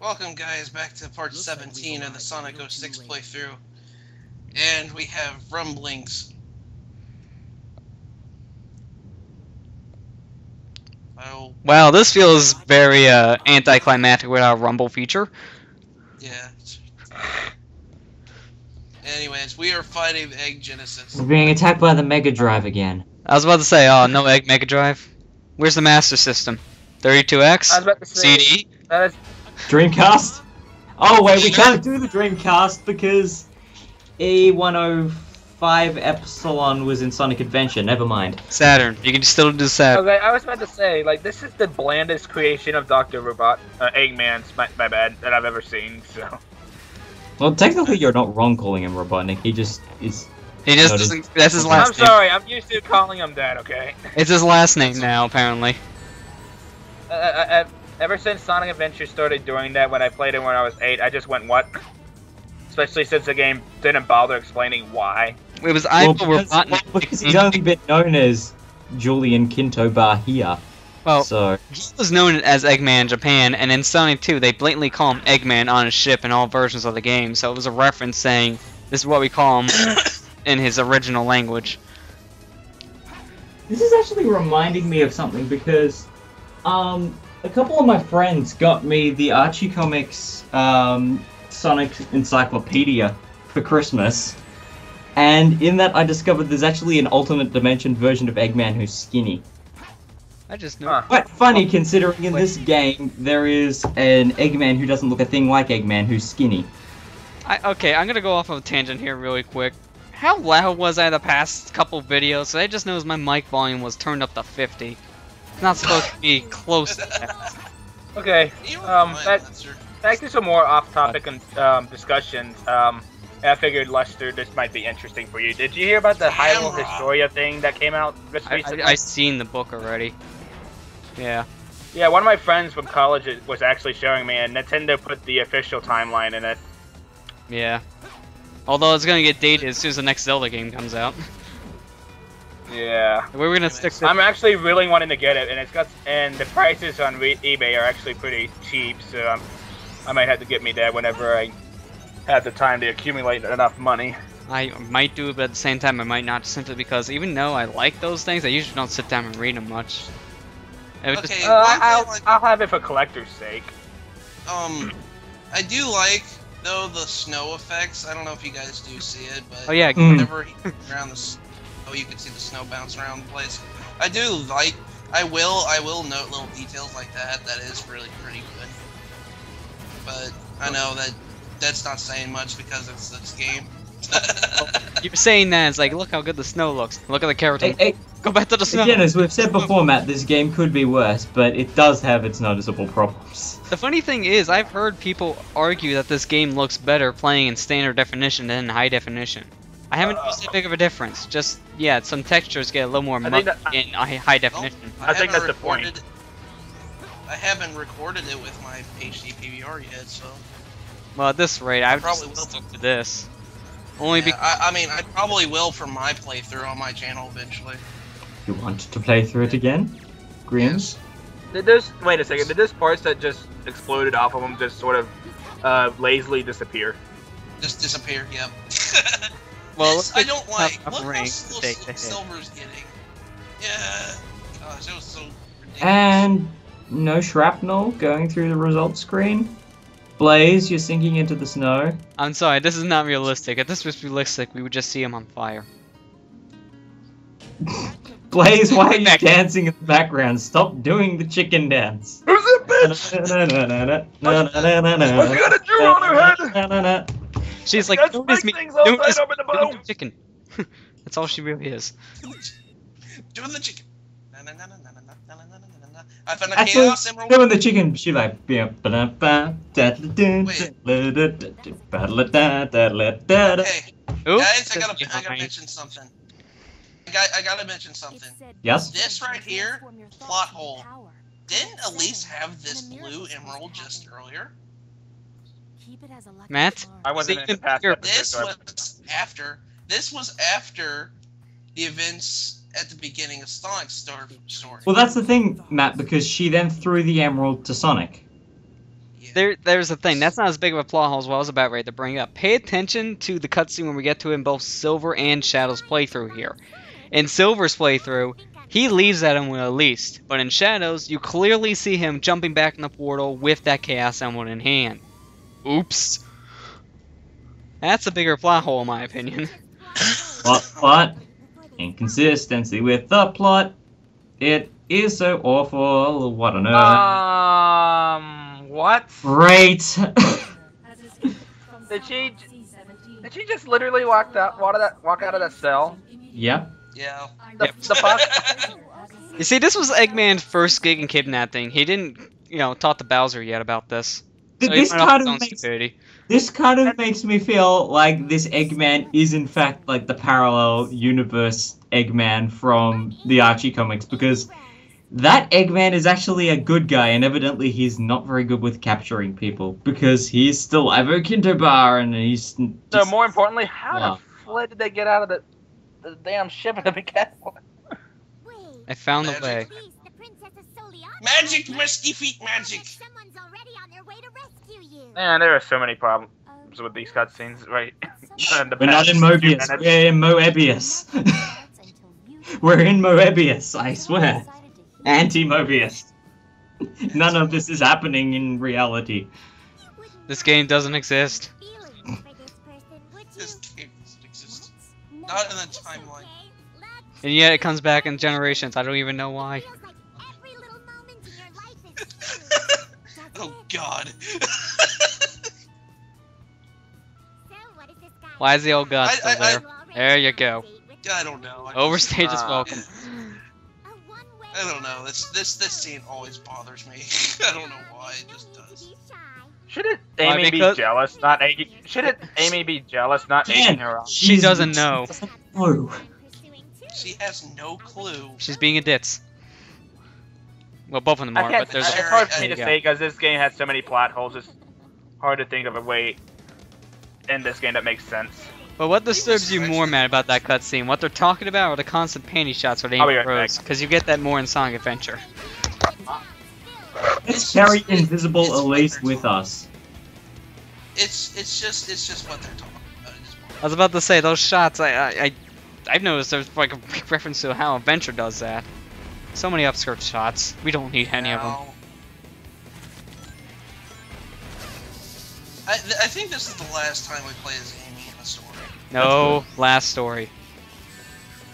Welcome guys back to part 17 of the Sonic 06 playthrough. And we have rumblings. Oh. Wow, this feels very anticlimactic without a rumble feature. Yeah. Anyways, we are fighting the Egg Genesis. We're being attacked by the Mega Drive again. I was about to say, oh, no Egg Mega Drive. Where's the Master System? 32X? I was about to say, CD? Dreamcast? Oh wait, we can't do the Dreamcast because E105 Epsilon was in Sonic Adventure, never mind. Saturn. You can still do Saturn. Okay, I was about to say, like, this is the blandest creation of Dr. Robot, Eggman's, my bad, that I've ever seen, so. Well, technically you're not wrong calling him Robotnik, he just is... He just doesn't, that's his last name. I'm sorry, I'm used to calling him that, okay? It's his last name now, apparently. Ever since Sonic Adventure started doing that when I played it when I was 8, I just went, what? Especially since the game didn't bother explaining why. It was because he's only been known as Julian Kinto Bahia. Well, so he was known as Eggman in Japan, and in Sonic 2, they blatantly call him Eggman on his ship in all versions of the game, so it was a reference saying, this is what we call him in his original language. This is actually reminding me of something because, a couple of my friends got me the Archie Comics, Sonic Encyclopedia for Christmas, and in that I discovered there's actually an alternate dimension version of Eggman who's skinny. I just know. Quite funny considering in this game there is an Eggman who doesn't look a thing like Eggman who's skinny. Okay, I'm gonna go off on a tangent here really quick. How loud was I the past couple videos? So I just noticed my mic volume was turned up to 50. It's not supposed to be close to that. Okay, back to some more off-topic discussions. I figured, Lester, this might be interesting for you. Did you hear about the Hyrule Historia thing that came out this recently? I've seen the book already. Yeah. Yeah, one of my friends from college was actually showing me, and Nintendo put the official timeline in it. Yeah. Although it's gonna get dated as soon as the next Zelda game comes out. Yeah. We're gonna stick to... I'm actually really wanting to get it, and the prices on eBay are actually pretty cheap, so I might have to get me that whenever I have the time to accumulate enough money. I might do it, but at the same time I might not, simply because even though I like those things, I usually don't sit down and read them much. Okay, I'll have it for collector's sake. I do like, though, the snow effects. I don't know if you guys do see it, but oh yeah, whenever he around the snow, you can see the snow bounce around the place. I do like. I will note little details like that. That is really pretty good. But I know that that's not saying much because it's this game. You're saying that it's like, look how good the snow looks. Look at the character. Hey, go back to the snow. Again, as we've said before, Matt, this game could be worse, but it does have its noticeable problems. The funny thing is, I've heard people argue that this game looks better playing in standard definition than in high definition. I haven't noticed that big of a difference. Just, yeah, some textures get a little more muddy in high definition. Well, I think that's the point. I haven't recorded it with my HD PVR yet, so... Well, at this rate, I would probably just will stick to this. Only yeah, I mean, I probably will for my playthrough on my channel eventually. You want to play through it again? Greens? Yes. Wait a second, did those parts that just exploded off of them just sort of lazily disappear? Just disappear, yep. Well, I don't like. Look how Silver's getting. Yeah. Gosh, that was so ridiculous. And no shrapnel going through the results screen. Blaze, you're sinking into the snow. I'm sorry, this is not realistic. If this was realistic, we would just see him on fire. Blaze, why are you dancing in the background? Stop doing the chicken dance. Who's that bitch? What's got a Jew on her head? She's like, don't miss me. Don't miss me. Chicken. That's all she really is. Doing the chicken. I found a Actually, chaos emerald. doing the chicken. She like. Wait. Okay, guys, I gotta mention something. I gotta mention something. Yes. This right here, plot hole. Didn't Elise have this blue emerald just earlier? Matt? I wasn't in the past episode. This was after the events at the beginning of Sonic's story. Well, that's the thing, Matt, because she then threw the emerald to Sonic. There's the thing. That's not as big of a plot hole as I was about ready to bring up. Pay attention to the cutscene when we get to it in both Silver and Shadow's playthrough here. In Silver's playthrough, he leaves that Emerald released, but in Shadow's, you clearly see him jumping back in the portal with that Chaos Emerald in hand. Oops. That's a bigger plot hole, in my opinion. Plot. Inconsistency with the plot. It is so awful. What on earth? What? Great. Did she just literally walk out of that cell? Yeah. Yeah. The fuck? You see, this was Eggman's first gig in kidnapping. He didn't, talk to Bowser yet about this. So This kind of makes me feel like this Eggman is in fact like the parallel universe Eggman from the Archie comics, because that Eggman is actually a good guy, and evidently he's not very good with capturing people, because he's still Ivo Kinderbar, and he's... So more importantly, how the flip did they get out of the damn ship at the beginning? I found the way. Magic, musky feet magic! Man, there are so many problems with these cutscenes, right? We're not in Mobius, we're in Moebius. We're in Moebius, I swear. Anti-Mobius. None of this is happening in reality. This game doesn't exist. This game doesn't exist. Not in the timeline. And yet it comes back in generations. I don't even know why. Oh god. Why is the old god still there? There you go. I don't know. Overstage is welcome. I don't know. This scene always bothers me. I don't know why. It just does. Shouldn't Amy be jealous, not egging? Shouldn't Amy be jealous, not egging her on? She doesn't know. She has no clue. She's being a ditz. Well, both of them are, but there's... It's hard for me to say, because this game has so many plot holes, it's hard to think of a way in this game that makes sense. But what disturbs you more, Matt, about that cutscene? What they're talking about, or the constant panty shots with Amy Rose? Because you get that more in Sonic Adventure. Let's carry Invisible Elise with us. It's just what they're talking about. I was about to say, those shots, I've noticed there's like a big reference to how Adventure does that. So many upskirt shots. We don't need any of them. I think this is the last time we play as Amy in the story. No, last story.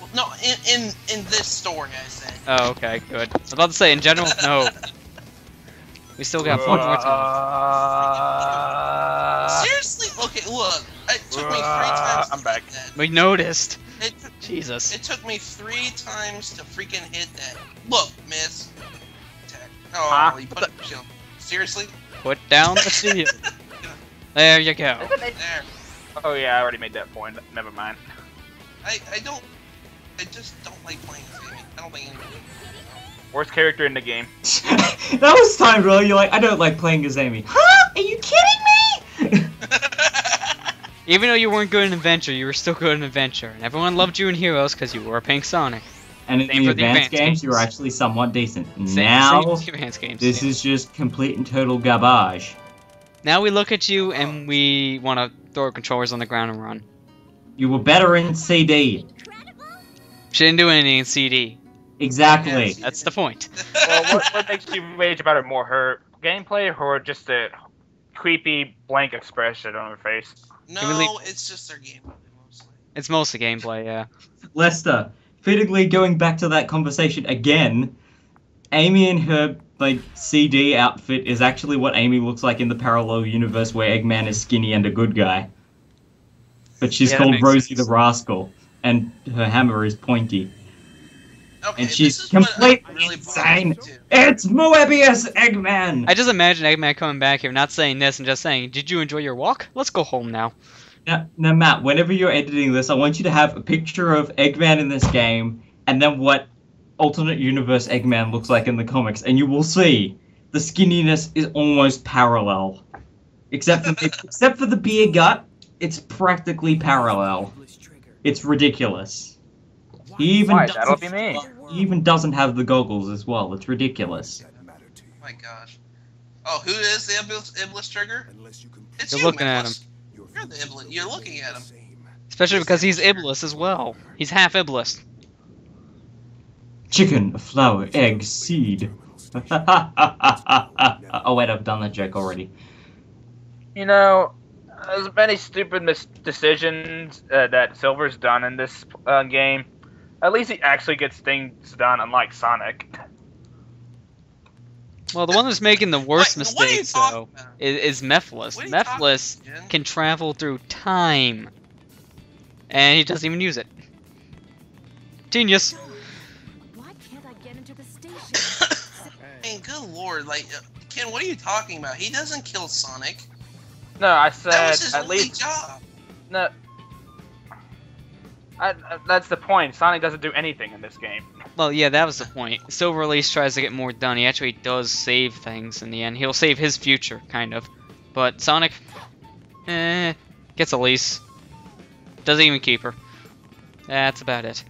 Well, no, in this story, I said. Oh, okay, good. I was about to say, in general, no. We still got 4 more times. Seriously? Okay, look. It took me 3 times. I'm back. We noticed. Jesus. It took me 3 times to freaking hit that. Look, miss. Attack. Oh, you put it. Seriously? Put down the shield. There you go. There. Oh yeah, I already made that point. Never mind. I just don't like playing as Amy. I don't think anybody. Worst character in the game. That was timed well. You're like, I don't like playing as Amy. Huh? Are you kidding me? Even though you weren't good in Adventure, you were still good in Adventure, and everyone loved you in Heroes because you were a Pink Sonic. And in the advanced games, you were actually somewhat decent. Now, this is just complete and total garbage. Now we look at you and we want to throw controllers on the ground and run. You were better in CD. She didn't do anything in CD. Exactly. That's the point. Well, what makes you rage about it more? Her gameplay or just the creepy blank expression on her face? No, it's just their gameplay mostly. It's mostly gameplay, yeah. Lester, fittingly going back to that conversation again, Amy in her CD outfit is actually what Amy looks like in the parallel universe where Eggman is skinny and a good guy. But she's called Rosie the Rascal, and her hammer is pointy. Okay, and she's completely insane. It's Moebius Eggman! I just imagine Eggman coming back here, not saying this, and just saying, "Did you enjoy your walk? Let's go home now." Now, Matt, whenever you're editing this, I want you to have a picture of Eggman in this game, and then what alternate universe Eggman looks like in the comics, and you will see the skinniness is almost parallel. Except for the beer gut, it's practically parallel. It's ridiculous. He even doesn't have the goggles as well. It's ridiculous. Oh my gosh. Oh, who is the Iblis Trigger? It's You're you, looking at him. Iblis. You're the Iblis. You're looking at him. Especially because he's Iblis as well. He's half Iblis. Chicken, flour, egg, seed. Oh wait, I've done that joke already. You know, there's many stupid decisions that Silver's done in this game. At least he actually gets things done, unlike Sonic. Well, the one that's making the worst What are you mistakes, talking though, about? is Mephiles. What are you Mephiles talking about, Jen? can travel through time. And he doesn't even use it. Genius. Why can't I get into the station? Hey, good lord, like, Ken, what are you talking about? He doesn't kill Sonic. No, I That said was his at only least job. no. That's the point. Sonic doesn't do anything in this game. Well, yeah, that was the point. Silver at least tries to get more done. He actually does save things in the end. He'll save his future, kind of. But Sonic, gets Elise. Doesn't even keep her. That's about it.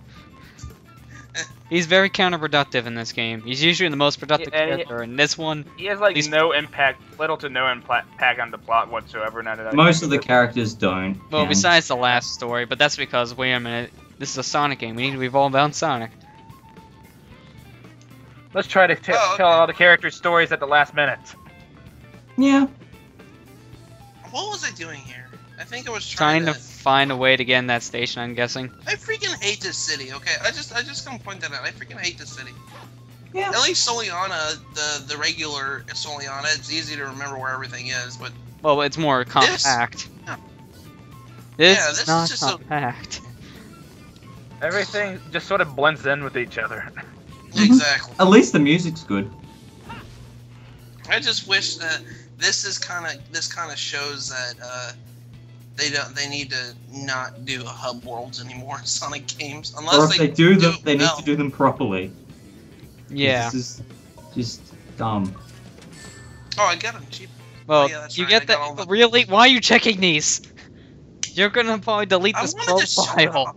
He's very counterproductive in this game. He's usually the most productive character, and this one... He has like no impact, little to no impact on the plot whatsoever. None of that. Most of the characters don't. Well, and- besides the last story, but that's because, wait a minute, this is a Sonic game. We need to evolve on Sonic. Let's try to tell all the characters' stories at the last minute. Yeah. What was I doing here? I think I was Trying to find a way to get in that station, I'm guessing. I freaking hate this city. Okay, I just gonna point that out. I freaking hate this city. Yeah. At least Soliana, the regular Soliana, it's easy to remember where everything is. But Well, it's more compact. Yeah. This Yeah, is this is not just a- compact. Everything just sort of blends in with each other. exactly. At least the music's good. I just wish that this kind of shows that they need to not do hub worlds anymore in Sonic games unless Or if they do them, they need well. to do them properly. Yeah. This is just dumb. Oh, I got them cheap. Well, yeah, that's you right, get I got all that. the- Really? Why are you checking these? You're gonna probably delete I this wanted to show it profile.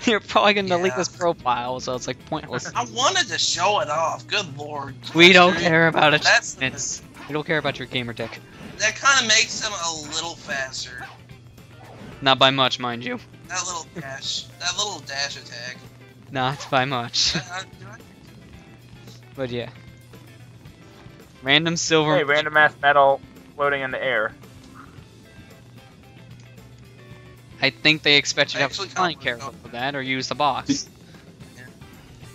You're probably gonna delete Yeah. this profile, so it's like pointless. I wanted to show it off. Good lord. We don't Dude, care about That's achievements. We don't care about your gamer tech. that kind of makes him a little faster. Not by much, mind you. That little dash attack. Not by much. But yeah. Random silver. Hey, random ass metal floating in the air. I think they expect you to have a Actually, flying kinda- character for that, or use the box. Yeah.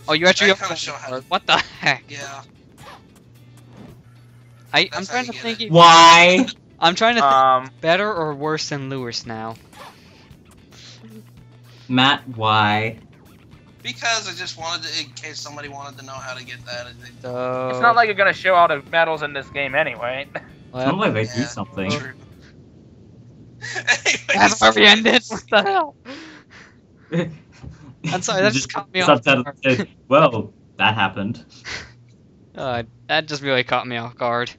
Oh, you actually I have kinda show how- What the heck? Yeah. I'm That's how trying you to get think. Why? I'm trying to think better or worse than Lewis now. Matt, why? Because I just wanted to, in case somebody wanted to know how to get that. So It's not like you're gonna show all the medals in this game anyway. It's not like they do Yeah, something. True. That's already ended. What the hell? I'm sorry, that just caught me off subtitle guard. said, well, that happened. That just really caught me off guard.